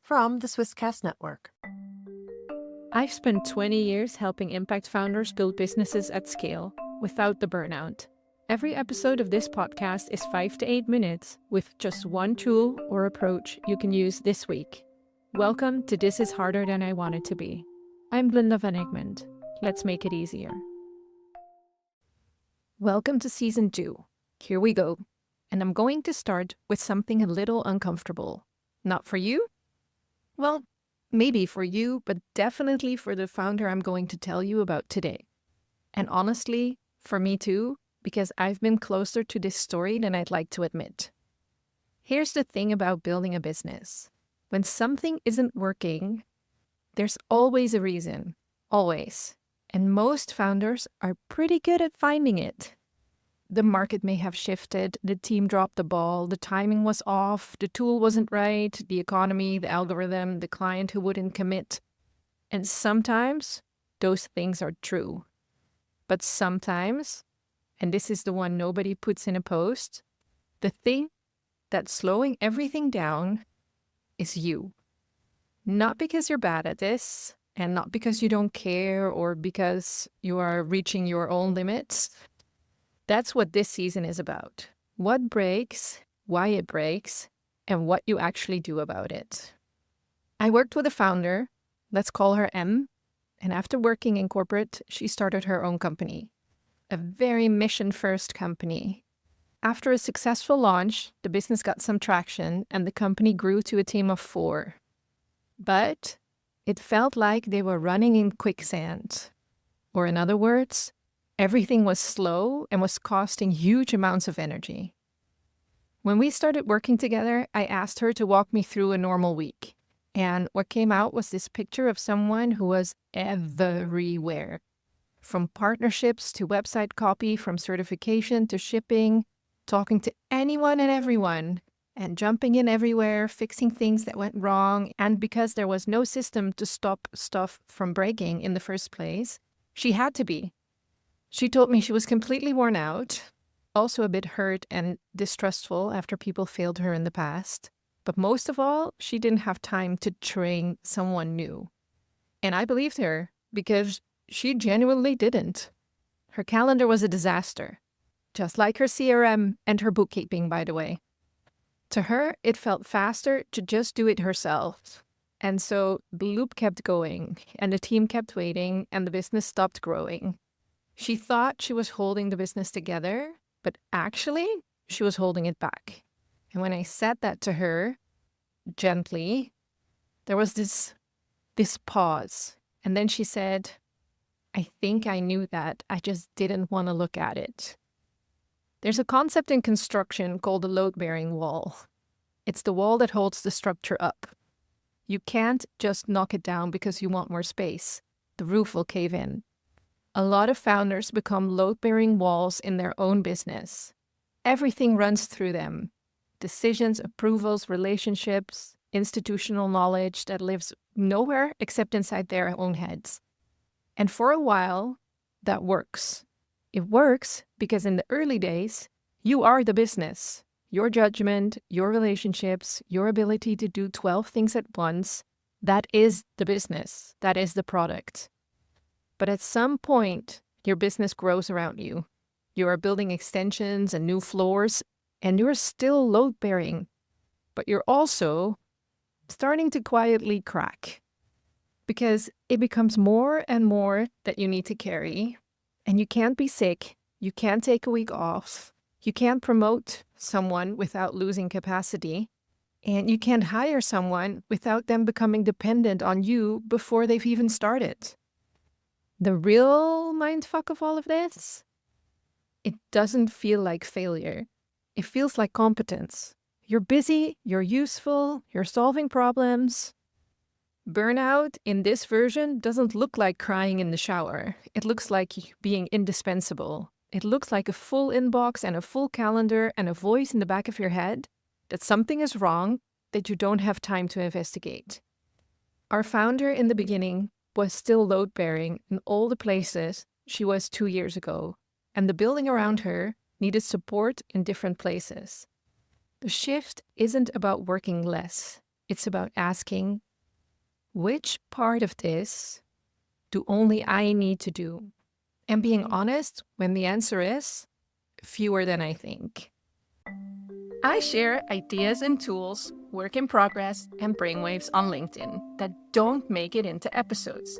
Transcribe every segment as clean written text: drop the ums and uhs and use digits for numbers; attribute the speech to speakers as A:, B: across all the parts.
A: from the Swisscast Network.
B: I've spent 20 years helping impact founders build businesses at scale without the burnout. Every episode of this podcast is 5 to 8 minutes with just one tool or approach you can use this week. Welcome to This Is Harder Than I Want It to Be. I'm Glinda van Egmond. Let's make it easier. Welcome to Season 2. Here we go. And I'm going to start with something a little uncomfortable. Not for you? Well, maybe for you, but definitely for the founder I'm going to tell you about today. And honestly, for me too, because I've been closer to this story than I'd like to admit. Here's the thing about building a business. When something isn't working, there's always a reason. Always. And most founders are pretty good at finding it. The market may have shifted, the team dropped the ball, the timing was off, the tool wasn't right, the economy, the algorithm, the client who wouldn't commit. And sometimes those things are true. But sometimes, and this is the one nobody puts in a post, the thing that's slowing everything down is you. Not because you're bad at this, and not because you don't care or because you are reaching your own limits. That's what this season is about. What breaks, why it breaks, and what you actually do about it. I worked with a founder, let's call her M, and after working in corporate, she started her own company. A very mission-first company. After a successful launch, the business got some traction and the company grew to a team of 4. But it felt like they were running in quicksand. Or in other words, everything was slow and was costing huge amounts of energy. When we started working together, I asked her to walk me through a normal week. And what came out was this picture of someone who was everywhere. From partnerships to website copy, from certification to shipping, talking to anyone and everyone, and jumping in everywhere, fixing things that went wrong. And because there was no system to stop stuff from breaking in the first place, she had to be. She told me she was completely worn out, also a bit hurt and distrustful after people failed her in the past. But most of all, she didn't have time to train someone new. And I believed her because she genuinely didn't. Her calendar was a disaster, just like her CRM and her bookkeeping, by the way. To her, it felt faster to just do it herself. And so the loop kept going, and the team kept waiting, and the business stopped growing. She thought she was holding the business together, but actually, she was holding it back. And when I said that to her, gently, there was this pause. And then she said, I think I knew that. I just didn't want to look at it. There's a concept in construction called the load-bearing wall. It's the wall that holds the structure up. You can't just knock it down because you want more space. The roof will cave in. A lot of founders become load-bearing walls in their own business. Everything runs through them. Decisions, approvals, relationships, institutional knowledge that lives nowhere except inside their own heads. And for a while, that works. It works because in the early days, you are the business. Your judgment, your relationships, your ability to do 12 things at once, that is the business. That is the product. But at some point, your business grows around you. You are building extensions and new floors, and you're still load-bearing. But you're also starting to quietly crack. Because it becomes more and more that you need to carry. And you can't be sick. You can't take a week off. You can't promote someone without losing capacity. And you can't hire someone without them becoming dependent on you before they've even started. The real mindfuck of all of this? It doesn't feel like failure. It feels like competence. You're busy, you're useful, you're solving problems. Burnout in this version doesn't look like crying in the shower. It looks like being indispensable. It looks like a full inbox and a full calendar and a voice in the back of your head that something is wrong that you don't have time to investigate. Our founder in the beginning was still load-bearing in all the places she was 2 years ago, and the building around her needed support in different places. The shift isn't about working less. It's about asking, which part of this do only I need to do? And being honest when the answer is fewer than I think. I share ideas and tools, work in progress, and brainwaves on LinkedIn that don't make it into episodes.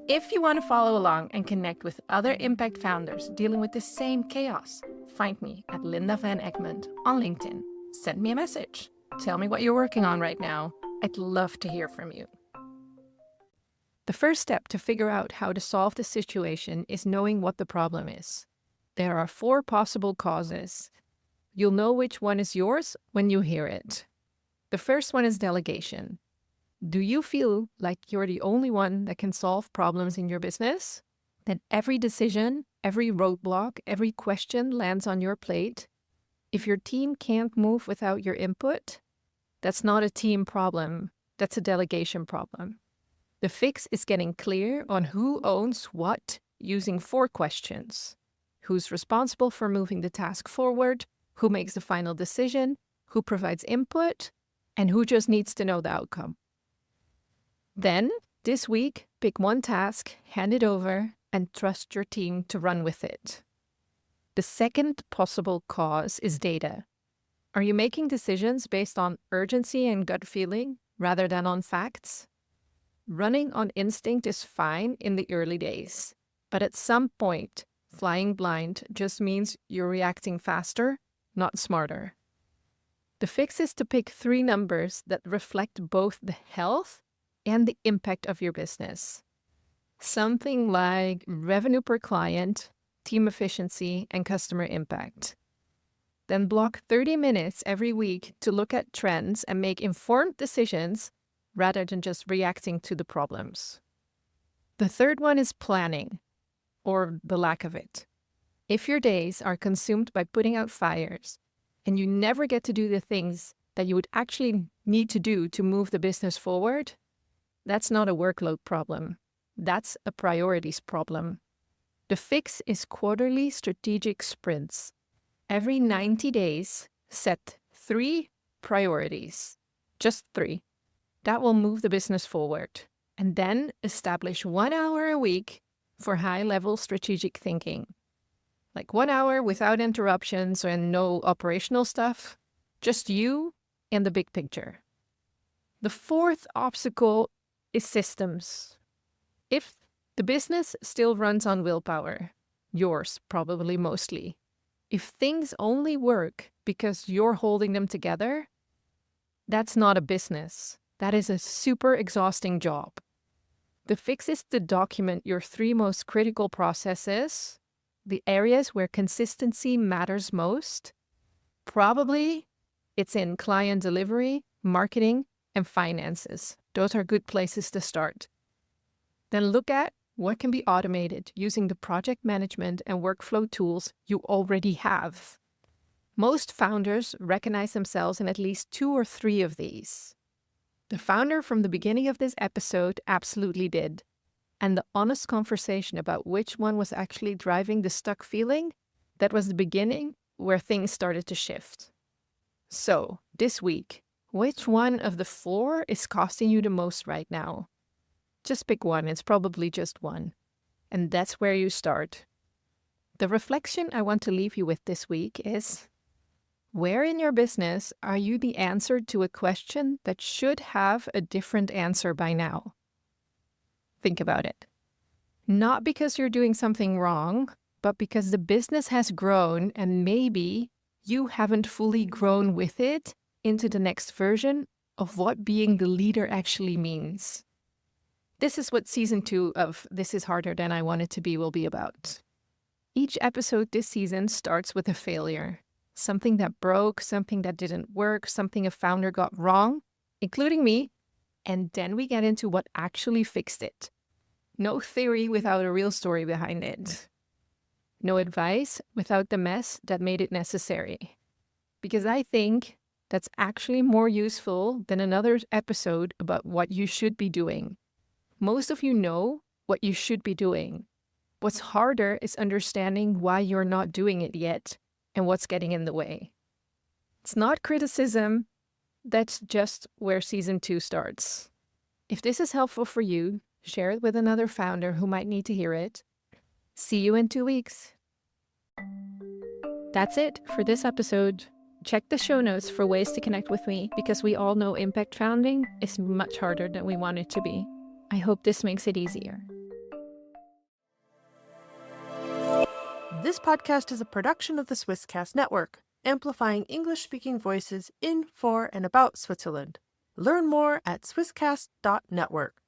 B: If you want to follow along and connect with other impact founders dealing with the same chaos, find me at Linda Van Egmond on LinkedIn. Send me a message. Tell me what you're working on right now. I'd love to hear from you. The first step to figure out how to solve the situation is knowing what the problem is. There are 4 possible causes. You'll know which one is yours when you hear it. The first one is delegation. Do you feel like you're the only one that can solve problems in your business? That every decision, every roadblock, every question lands on your plate? If your team can't move without your input, that's not a team problem. That's a delegation problem. The fix is getting clear on who owns what using 4 questions. Who's responsible for moving the task forward? Who makes the final decision? Who provides input? And who just needs to know the outcome? Then, this week, pick one task, hand it over, and trust your team to run with it. The second possible cause is data. Are you making decisions based on urgency and gut feeling rather than on facts? Running on instinct is fine in the early days, but at some point, flying blind just means you're reacting faster, not smarter. The fix is to pick 3 numbers that reflect both the health and the impact of your business. Something like revenue per client, team efficiency, and customer impact. Then block 30 minutes every week to look at trends and make informed decisions rather than just reacting to the problems. The third one is planning, or the lack of it. If your days are consumed by putting out fires and you never get to do the things that you would actually need to do to move the business forward, that's not a workload problem. That's a priorities problem. The fix is quarterly strategic sprints. Every 90 days, set 3 priorities. Just 3. That will move the business forward. And then establish 1 hour a week for high-level strategic thinking. Like 1 hour without interruptions and no operational stuff. Just you and the big picture. The 4th obstacle is systems. If the business still runs on willpower, yours probably mostly, if things only work because you're holding them together, that's not a business. That is a super exhausting job. The fix is to document your 3 most critical processes, the areas where consistency matters most. Probably it's in client delivery, marketing, and finances. Those are good places to start. Then look at what can be automated using the project management and workflow tools you already have. Most founders recognize themselves in at least 2 or 3 of these. The founder from the beginning of this episode absolutely did. And the honest conversation about which one was actually driving the stuck feeling, that was the beginning where things started to shift. So, this week, which one of the 4 is costing you the most right now? Just pick one, it's probably just one. And that's where you start. The reflection I want to leave you with this week is, where in your business are you the answer to a question that should have a different answer by now? Think about it. Not because you're doing something wrong, but because the business has grown and maybe you haven't fully grown with it into the next version of what being the leader actually means. This is what season 2 of This Is Harder Than I Want It to Be will be about. Each episode this season starts with a failure. Something that broke, something that didn't work, something a founder got wrong, including me, and then we get into what actually fixed it. No theory without a real story behind it. No advice without the mess that made it necessary. Because I think that's actually more useful than another episode about what you should be doing. Most of you know what you should be doing. What's harder is understanding why you're not doing it yet and what's getting in the way. It's not criticism, that's just where season 2 starts. If this is helpful for you, share it with another founder who might need to hear it. See you in 2 weeks. That's it for this episode. Check the show notes for ways to connect with me because we all know impact founding is much harder than we want it to be. I hope this makes it easier.
A: This podcast is a production of the Swisscast Network, amplifying English-speaking voices in, for, and about Switzerland. Learn more at swisscast.network.